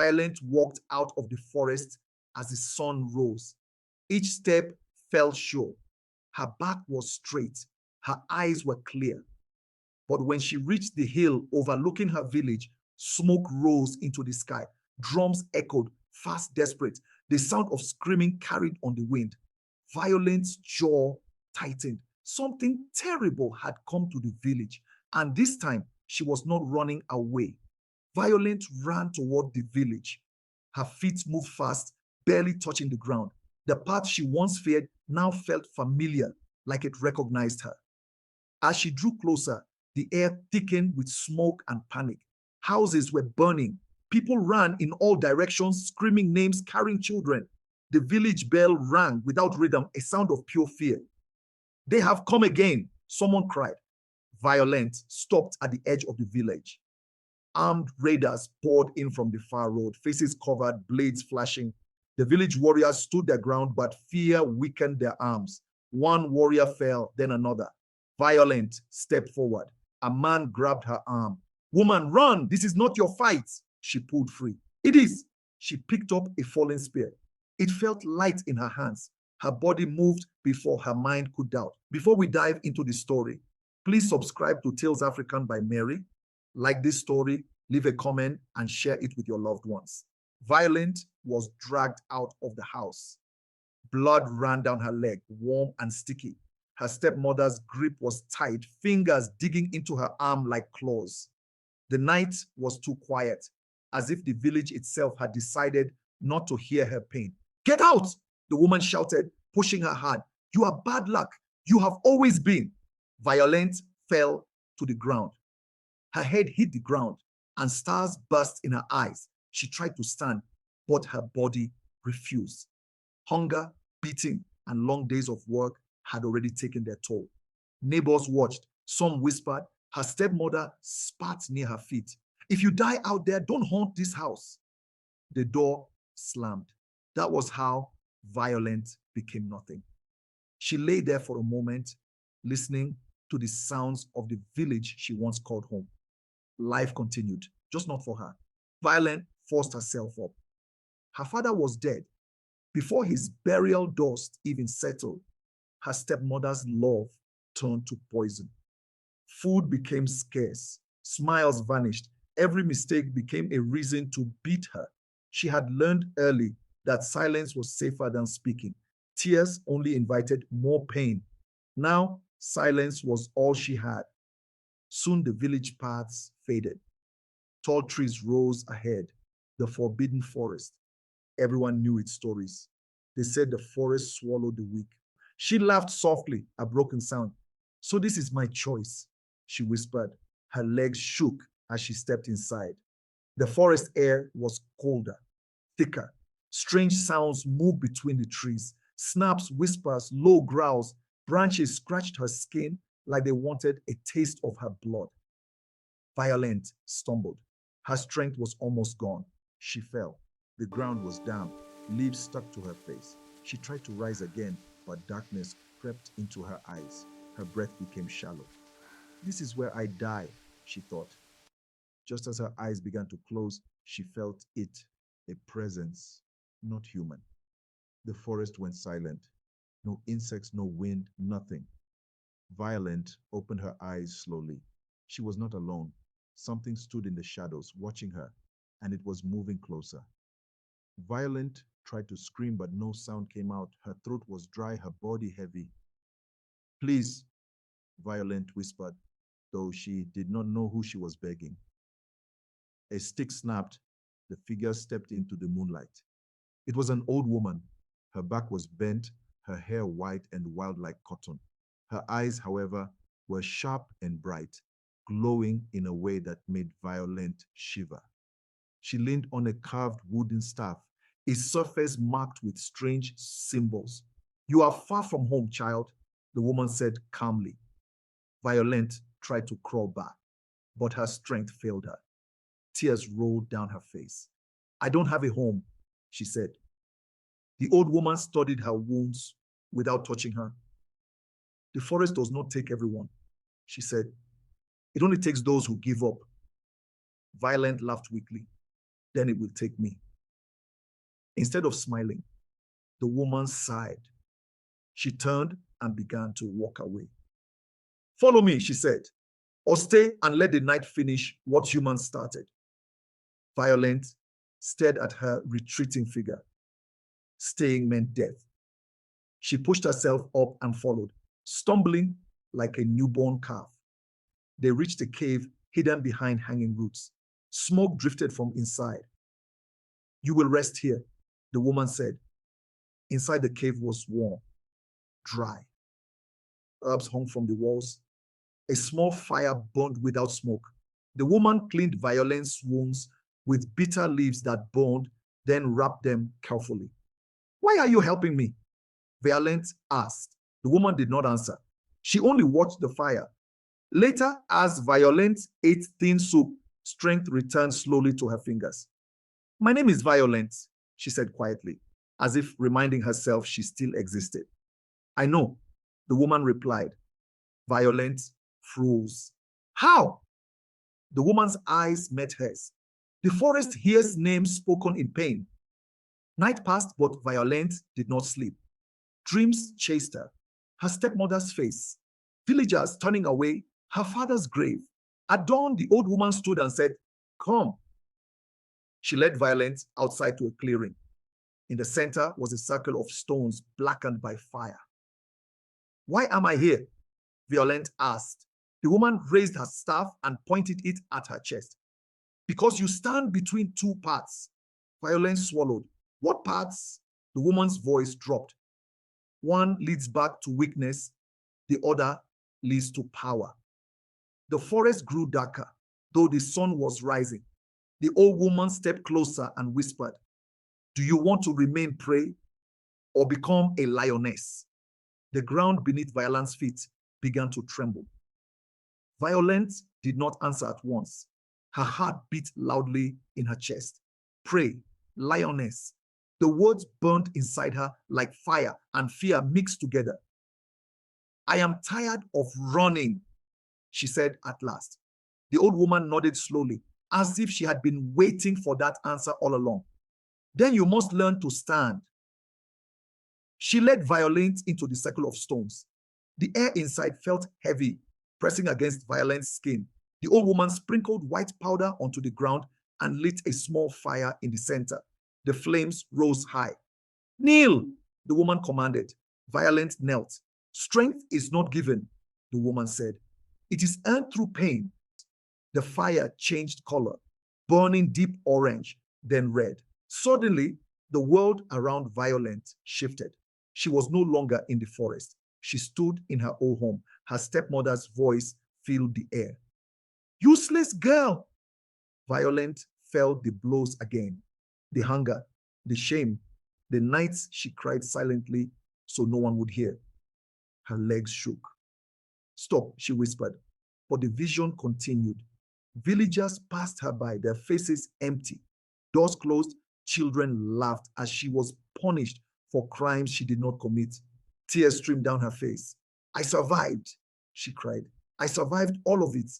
Violent walked out of the forest as the sun rose. Each step felt sure. Her back was straight. Her eyes were clear. But when she reached the hill overlooking her village, smoke rose into the sky. Drums echoed, fast, desperate. The sound of screaming carried on the wind. Violent's jaw tightened. Something terrible had come to the village, and this time she was not running away. Violent ran toward the village. Her feet moved fast, barely touching the ground. The path she once feared now felt familiar, like it recognized her. As she drew closer, the air thickened with smoke and panic. Houses were burning. People ran in all directions, screaming names, carrying children. The village bell rang without rhythm, a sound of pure fear. "They have come again," someone cried. Violent stopped at the edge of the village. Armed raiders poured in from the far road, faces covered, blades flashing. The village warriors stood their ground, but fear weakened their arms. One warrior fell, then another. Violent stepped forward. A man grabbed her arm. "Woman, run! This is not your fight!" She pulled free. "It is!" She picked up a fallen spear. It felt light in her hands. Her body moved before her mind could doubt. Before we dive into the story, please subscribe to Tales African by Mary. Like this story, leave a comment, and share it with your loved ones. Violent was dragged out of the house. Blood ran down her leg, warm and sticky. Her stepmother's grip was tight, fingers digging into her arm like claws. The night was too quiet, as if the village itself had decided not to hear her pain. "Get out!" the woman shouted, pushing her hard. "You are bad luck. You have always been." Violent fell to the ground. Her head hit the ground, and stars burst in her eyes. She tried to stand, but her body refused. Hunger, beating, and long days of work had already taken their toll. Neighbors watched. Some whispered. Her stepmother spat near her feet. "If you die out there, don't haunt this house." The door slammed. That was how Violent became nothing. She lay there for a moment, listening to the sounds of the village she once called home. Life continued, just not for her. Violent forced herself up. Her father was dead. Before his burial dust even settled, her stepmother's love turned to poison. Food became scarce. Smiles vanished. Every mistake became a reason to beat her. She had learned early that silence was safer than speaking. Tears only invited more pain. Now, silence was all she had. Soon the village paths faded. Tall trees rose ahead, the forbidden forest. Everyone knew its stories. They said the forest swallowed the weak. She laughed softly, a broken sound. "So this is my choice," she whispered. Her legs shook as she stepped inside. The forest air was colder, thicker. Strange sounds moved between the trees. Snaps, whispers, low growls. Branches scratched her skin like they wanted a taste of her blood. Violent stumbled. Her strength was almost gone. She fell. The ground was damp. Leaves stuck to her face. She tried to rise again, but darkness crept into her eyes. Her breath became shallow. "This is where I die," she thought. Just as her eyes began to close, she felt it, a presence, not human. The forest went silent. No insects, no wind, nothing. Violent opened her eyes slowly. She was not alone. Something stood in the shadows, watching her, and it was moving closer. Violent tried to scream, but no sound came out. Her throat was dry, her body heavy. "Please," Violent whispered, though she did not know who she was begging. A stick snapped. The figure stepped into the moonlight. It was an old woman. Her back was bent, her hair white and wild like cotton. Her eyes, however, were sharp and bright, glowing in a way that made Violent shiver. She leaned on a carved wooden staff, its surface marked with strange symbols. "You are far from home, child," the woman said calmly. Violent tried to crawl back, but her strength failed her. Tears rolled down her face. "I don't have a home," she said. The old woman studied her wounds without touching her. "The forest does not take everyone," she said. "It only takes those who give up." Violent laughed weakly. then it will take me. Instead of smiling, the woman sighed. She turned and began to walk away. Follow me, she said, or stay and let the night finish what humans started. Violent stared at her retreating figure. Staying meant death. She pushed herself up and followed, stumbling like a newborn calf. They reached a cave hidden behind hanging roots. Smoke drifted from inside. You will rest here, the woman said. Inside the cave was warm, dry. Herbs hung from the walls. A small fire burned without smoke. The woman cleaned Violence's wounds with bitter leaves that burned, then wrapped them carefully. Why are you helping me? Violence asked. The woman did not answer. She only watched the fire. Later, as Violence ate thin soup, strength returned slowly to her fingers. My name is Violence, she said quietly, as if reminding herself she still existed. I know, the woman replied. Violence froze. How? The woman's eyes met hers. The forest hears names spoken in pain. Night passed, but Violence did not sleep. Dreams chased her. Her stepmother's face, villagers turning away, her father's grave. At dawn, the old woman stood and said, Come. She led Violence outside to a clearing. In the center was a circle of stones blackened by fire. Why am I here? Violence asked. The woman raised her staff and pointed it at her chest. Because you stand between two paths. Violence swallowed. What paths? The woman's voice dropped. One leads back to weakness, the other leads to power. The forest grew darker, though the sun was rising. The old woman stepped closer and whispered, Do you want to remain prey or become a lioness? The ground beneath Violence's feet began to tremble. Violence did not answer at once. Her heart beat loudly in her chest. Prey, lioness. The words burned inside her like fire and fear mixed together. I am tired of running, she said at last. The old woman nodded slowly, as if she had been waiting for that answer all along. Then you must learn to stand. She led Violence into the circle of stones. The air inside felt heavy, pressing against Violence's skin. The old woman sprinkled white powder onto the ground and lit a small fire in the center. The flames rose high. Kneel, the woman commanded. Violence knelt. Strength is not given, the woman said. It is earned through pain. The fire changed color, burning deep orange, then red. Suddenly, the world around Violence shifted. She was no longer in the forest. She stood in her old home. Her stepmother's voice filled the air. Useless girl! Violence felt the blows again. The hunger, the shame, the nights she cried silently so no one would hear. Her legs shook. Stop, she whispered, but the vision continued. Villagers passed her by, their faces empty. Doors closed, children laughed as she was punished for crimes she did not commit. Tears streamed down her face. I survived, she cried. I survived all of it,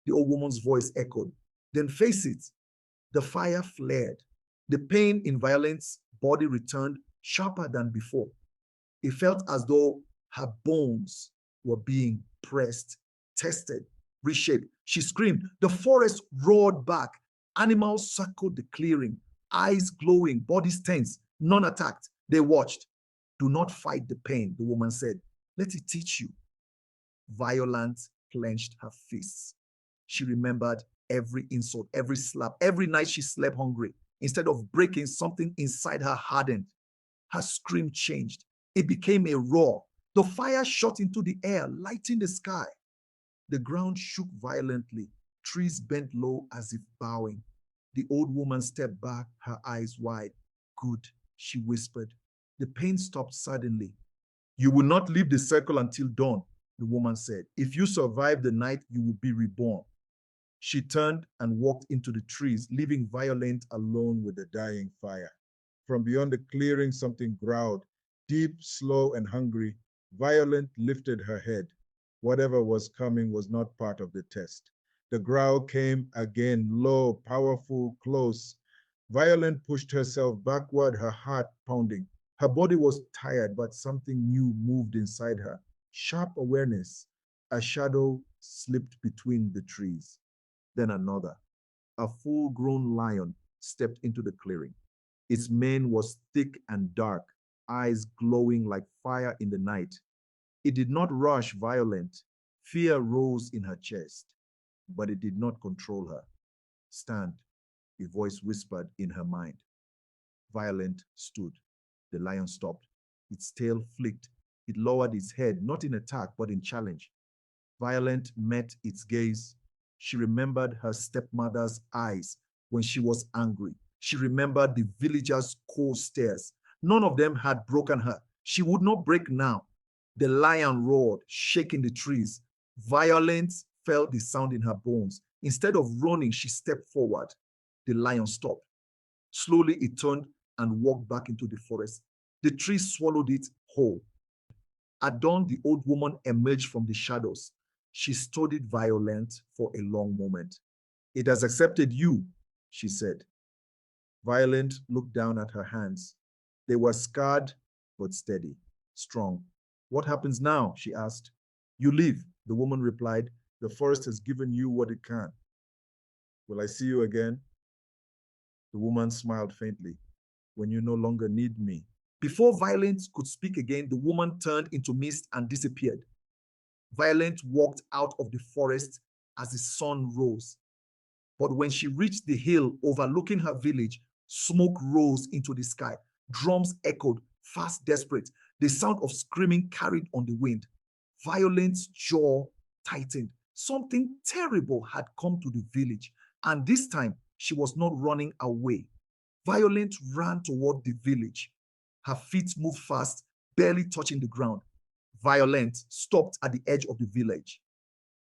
the old woman's voice echoed. Then face it. The fire flared. The pain in Violence's body returned sharper than before. It felt as though her bones were being pressed, tested, reshaped. She screamed. The forest roared back. Animals circled the clearing, eyes glowing, bodies tense. None attacked. They watched. Do not fight the pain, the woman said. Let it teach you. Violence clenched her fists. She remembered every insult, every slap, every night she slept hungry. Instead of breaking, something inside her hardened. Her scream changed. It became a roar. The fire shot into the air, lighting the sky. The ground shook violently. Trees bent low as if bowing. The old woman stepped back, her eyes wide. Good, she whispered. The pain stopped suddenly. You will not leave the circle until dawn, the woman said. If you survive the night, you will be reborn. She turned and walked into the trees, leaving Violence alone with the dying fire. From beyond the clearing, something growled. Deep, slow, and hungry, Violence lifted her head. Whatever was coming was not part of the test. The growl came again, low, powerful, close. Violent pushed herself backward, her heart pounding. Her body was tired, but something new moved inside her. Sharp awareness. A shadow slipped between the trees. Then another. A full-grown lion stepped into the clearing. Its mane was thick and dark, eyes glowing like fire in the night. It did not rush violent. Fear rose in her chest, but it did not control her. Stand, a voice whispered in her mind. Violent stood. The lion stopped. Its tail flicked. It lowered its head, not in attack, but in challenge. Violent met its gaze. She remembered her stepmother's eyes when she was angry. She remembered the villagers' cold stares. None of them had broken her. She would not break now. The lion roared, shaking the trees. Violence felt the sound in her bones. Instead of running, she stepped forward. The lion stopped. Slowly, it turned and walked back into the forest. The trees swallowed it whole. At dawn, the old woman emerged from the shadows. She studied Violent for a long moment. It has accepted you, she said. Violent looked down at her hands. They were scarred, but steady, strong. What happens now? She asked. You leave, the woman replied. The forest has given you what it can. Will I see you again? The woman smiled faintly. When you no longer need me. Before Violent could speak again, the woman turned into mist and disappeared. Violent walked out of the forest as the sun rose. But when she reached the hill overlooking her village, smoke rose into the sky. Drums echoed, fast, desperate. The sound of screaming carried on the wind. Violent's jaw tightened. Something terrible had come to the village, and this time she was not running away. Violent ran toward the village. Her feet moved fast, barely touching the ground. Violent stopped at the edge of the village.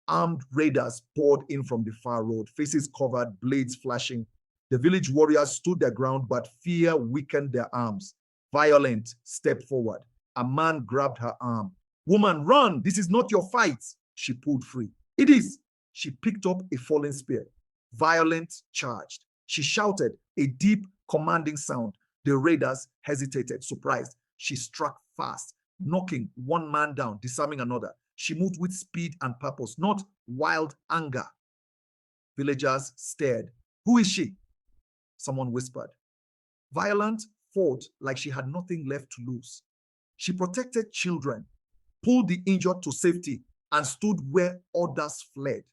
Armed raiders poured in from the far road, faces covered, blades flashing. The village warriors stood their ground, but fear weakened their arms. Violent stepped forward. A man grabbed her arm. Woman, run! This is not your fight. She pulled free. It is. She picked up a falling spear. Violent charged. She shouted, a deep, commanding sound. The raiders hesitated, surprised. She struck fast, knocking one man down, disarming another. She moved with speed and purpose, not wild anger. Villagers stared. Who is she? Someone whispered. Violent fought like she had nothing left to lose. She protected children, pulled the injured to safety, and stood where others fled.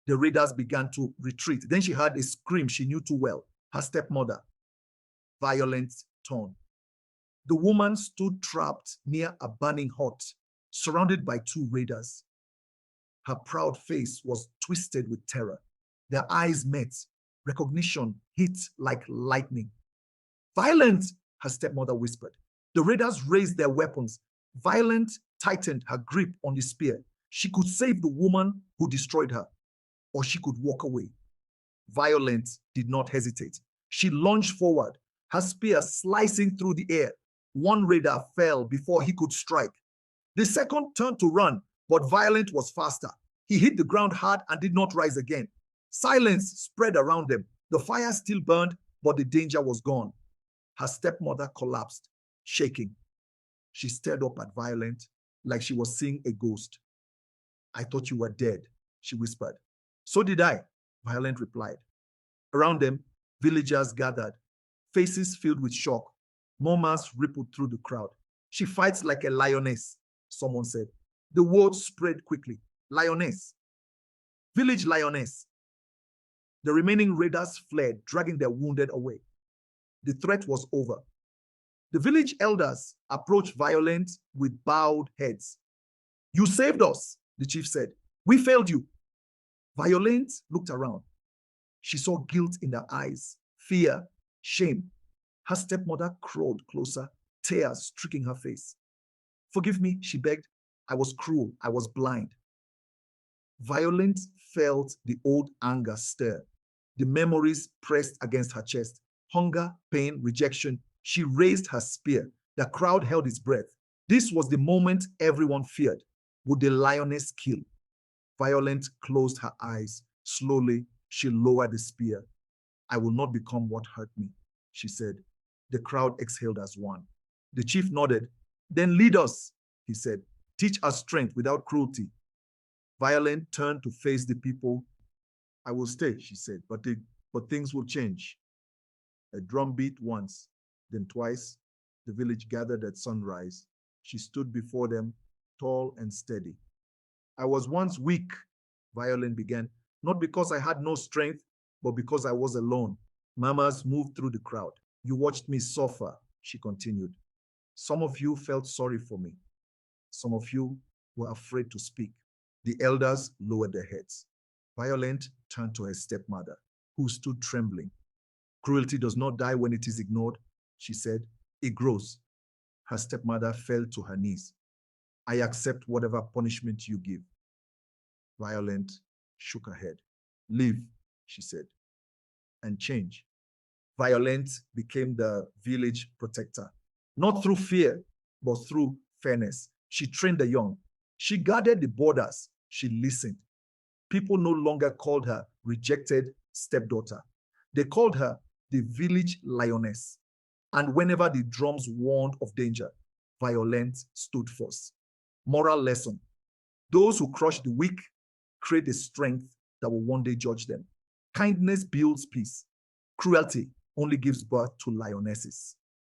The raiders began to retreat. Then she heard a scream she knew too well, her stepmother. Violent turned. The woman stood trapped near a burning hut, surrounded by two raiders. Her proud face was twisted with terror. Their eyes met. Recognition hit like lightning. Violent, her stepmother whispered. The raiders raised their weapons. Violent tightened her grip on the spear. She could save the woman who destroyed her, or she could walk away. Violent did not hesitate. She lunged forward, her spear slicing through the air. One raider fell before he could strike. The second turned to run, but Violent was faster. He hit the ground hard and did not rise again. Silence spread around them. The fire still burned, but the danger was gone. Her stepmother collapsed, shaking. She stared up at Violent like she was seeing a ghost. I thought you were dead, she whispered. So did I, Violent replied. Around them, villagers gathered, faces filled with shock. Murmurs rippled through the crowd. She fights like a lioness, someone said. The word spread quickly. Lioness. Village Lioness. The remaining raiders fled, dragging their wounded away. The threat was over. The village elders approached Violent with bowed heads. You saved us, the chief said. We failed you. Violent looked around. She saw guilt in their eyes, fear, shame. Her stepmother crawled closer, tears streaking her face. Forgive me, she begged. I was cruel. I was blind. Violent felt the old anger stir. The memories pressed against her chest. Hunger, pain, rejection. She raised her spear. The crowd held its breath. This was the moment everyone feared. Would the lioness kill? Violent closed her eyes. Slowly, she lowered the spear. I will not become what hurt me, she said. The crowd exhaled as one. The chief nodded. Then lead us, he said. Teach us strength without cruelty. Violent turned to face the people. I will stay, she said, but things will change. A drum beat once, then twice. The village gathered at sunrise. She stood before them, tall and steady. I was once weak, Violin began, not because I had no strength, but because I was alone. Mamas moved through the crowd. You watched me suffer, she continued. Some of you felt sorry for me. Some of you were afraid to speak. The elders lowered their heads. Violent turned to her stepmother, who stood trembling. Cruelty does not die when it is ignored, she said. It grows. Her stepmother fell to her knees. I accept whatever punishment you give. Violent shook her head. Leave, she said, and change. Violent became the village protector, not through fear, but through fairness. She trained the young. She guarded the borders. She listened. People no longer called her rejected stepdaughter. They called her the Village Lioness. And whenever the drums warned of danger, Violent stood first. Moral lesson. Those who crush the weak create a strength that will one day judge them. Kindness builds peace. Cruelty only gives birth to lionesses.